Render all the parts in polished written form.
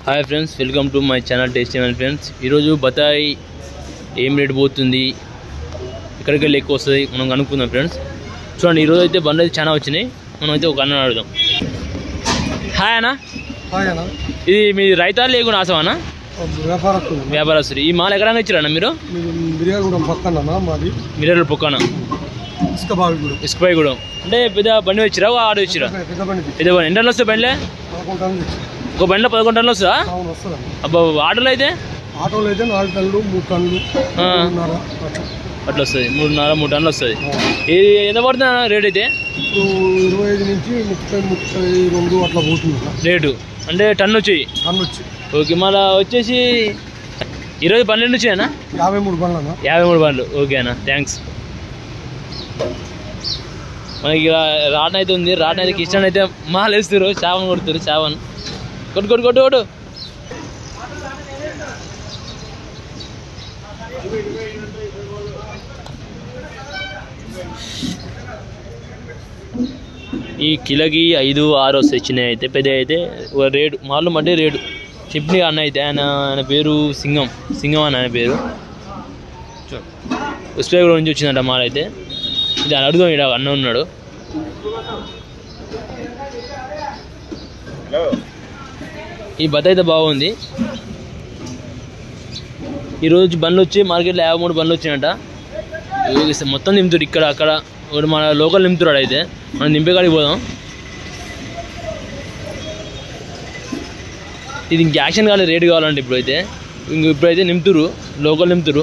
Hi friends, welcome to my channel tasty man friends. ఈరోజు బత్తాయి ఏం రేట్ పోతుంది, ఎక్కడికి వెళ్ళి ఎక్కువ వస్తుంది మనం కనుక్కుందాం ఫ్రెండ్స్. చూడండి, ఈరోజు అయితే బండ్లు అయితే చాలా వచ్చినాయి. మనం అయితే ఒక అన్న అడుగుదాం. హాయ్ అన్న. ఇది మీ రైతా లేకుండా ఆసమన్నా? వ్యాపారస్తులు. ఈ మాల్ ఎక్కడ ఇచ్చారన్న మీరు? మిర్యాలగూడ పక్కన ఇసుకబాయిగూడెం. అంటే పెద్ద బండి వచ్చిరా, ఆడ వచ్చిరా? పెద్ద బండి. ఎన్ని టన్నులు వస్తాయి బండిలే? ఒక బండిలో 11 టన్నులు వస్తుందా? అబ్బా. ఆటోలో అయితే 4 టన్నులు 3 టన్నులు అట్లా వస్తుంది. 3.5 టన్నులు వస్తుంది. ఎంత పడుతుంది అన్న రేట్ అయితే? 25 నుంచి 30-32 అట్లా పోతుంది రేటు. అంటే టన్ను వచ్చి. ఓకే. మళ్ళీ వచ్చేసి 20 బండ్లు నుంచి అన్న? 53 బండ్లు అన్న. 53 బండ్లు. ఓకే అన్న, థ్యాంక్స్. మనకి రాటన్ అయితే ఉంది. రాటన్ అయితే కిచెన్ అయితే మాలు వేస్తారు, చావన్ కొడుతారు. చావన్ కొట్టు. ఈ కిలోకి 5-6 వస్తాయి. చిన్నవి అయితే. పెద్ద అయితే రేటు మాలు అంటే రేటు చెప్పి అన్న అయితే ఆయన పేరు సింగం అని ఆయన పేరు. ఉస్మానియా నుంచి వచ్చిందంట మాల్ అయితే. ఇది అడుగుదాం. ఇక్కడ అన్న ఉన్నాడు. ఈ బత్త అయితే బాగుంది. ఈరోజు బండ్లు వచ్చి మార్కెట్లో 53 బండ్లు వచ్చినాయంట. మొత్తం నింపుతాడు. ఇక్కడ అక్కడ మన లోకల్ నింపుతాడు. అయితే మనం నింపే కాడికి పోదాం. ఇది ఇంక యాక్షన్ కావాలి, రేటు కావాలంటే ఇప్పుడైతే నింపుతురు, లోకల్ నింపుతురు.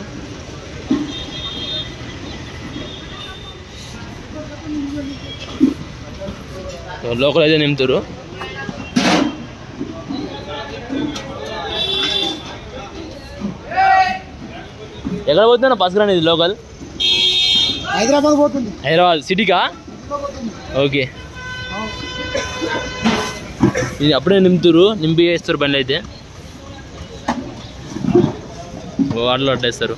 లోకల్ అయితే నింపుతారు. ఎక్కడ పోతున్నా పసుకురాని? ఇది లోకల్ హైదరాబాద్ పోతుంది. హైదరాబాద్ సిటీకా? ఓకే. ఇది అప్పుడే నింపి వేస్తారు బండి అయితే. వాటిలో అట్టేస్తారు.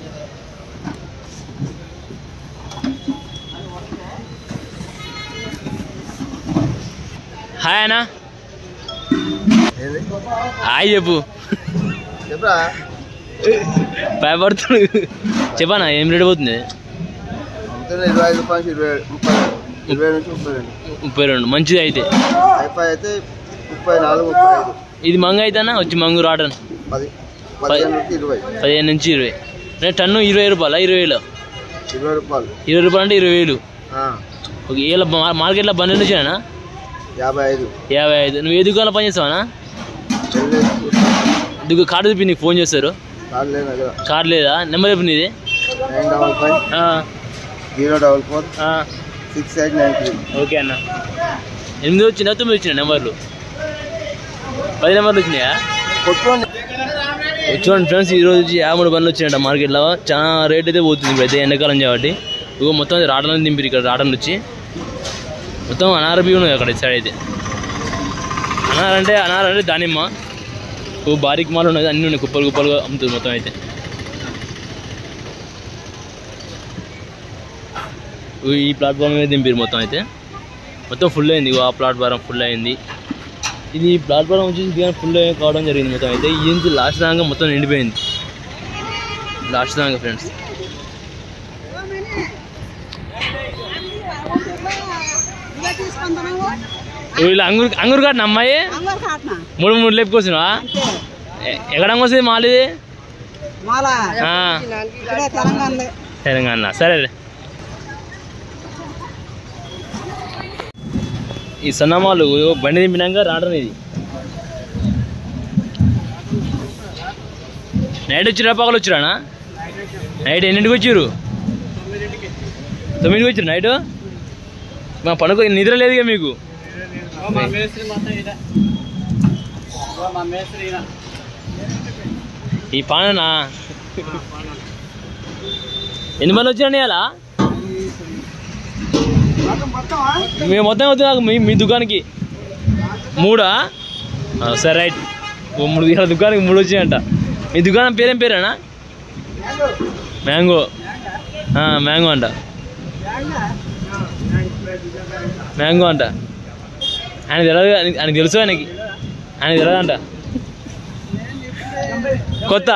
హాయ్ అన్న. హాయ్ చెప్పు. భయపడుతుడు. చెప్పనా ఏం రేట్ పోతుంది? 32. మంచిది అయితే. ఇది మంగ అయితే అన్న? వచ్చి మంగు రాటన్ 15 నుంచి 20. టన్ను 20 రూపాయల? 20,000. 20 రూపాయలు అంటే 20,000. ఓకే. ఇలా మార్కెట్లో బండి నుంచి అన్న? 55. నువ్వు ఏ దుకాణంలో పని చేస్తావా? కార్డు చూపి, నీకు ఫోన్ చేస్తారు. కార్డు లేదా? నెంబర్ చెప్పు నీది. 955-044-6893. ఓకే అన్న. 8 వచ్చినా 9 వచ్చినా నెంబర్లు? 10 నెంబర్లు వచ్చినాయా? చూడండి ఫ్రెండ్స్, ఈరోజు 53 బండ్లు వచ్చినాయంట మార్కెట్లో. చాలా రేట్ అయితే పోతుంది ఇప్పుడైతే, ఎండాకాలం కాబట్టి. ఇగో మొత్తం రాటన్ దింపిరు. ఇక్కడ రాటన్ వచ్చి మొత్తం అనారబీ ఉన్నది అక్కడ సైడ్ అయితే. అనారంటే దానిమ్మ. బారీక్ మాలు ఉన్నది, అన్నీ ఉన్నాయి. కుప్పలుగా అమ్ముతుంది మొత్తం అయితే. ఈ ప్లాట్ఫామ్ మీద దింపారు మొత్తం అయితే. మొత్తం ఫుల్ అయింది. ఆ ప్లాట్ఫారం ఫుల్ అయింది. ఇది ప్లాట్ఫారం వచ్చి ఫుల్ కావడం జరిగింది మొత్తం అయితే. ఈ నుంచి లాస్ట్ దాకా మొత్తం నిండిపోయింది. లాస్ట్ దాకా ఫ్రెండ్స్. వీళ్ళు అంగూరు కాటన అమ్మాయి 3 లేపుకొచ్చినా? ఎక్కడ వస్తుంది మాల్ ఇది? తెలంగాణ. సరే. ఈ సన్నమాలు బండి దింపినాక రావడం. ఇది నైట్ వచ్చిరా పగలు వచ్చిరానా? నైట్ ఎన్నింటికి వచ్చారు? 9కి వచ్చారు నైట్. మా పనుకో నిద్ర లేదుగా మీకు? ఈ పాననా? ఎన్ని మంది వచ్చినా అలా? మేము మొత్తం అవుతుంది మీ దుకాణానికి 3? సరే రైట్. 3 దుకాణానికి 3 వచ్చాయంట. మీ దుకాణం పేరేం పేరేనా? మ్యాంగో. మ్యాంగో అంట. ఆయన తెలియదు. ఆయనకు తెలుసు. ఆయనకి తెలియదంట. కొత్త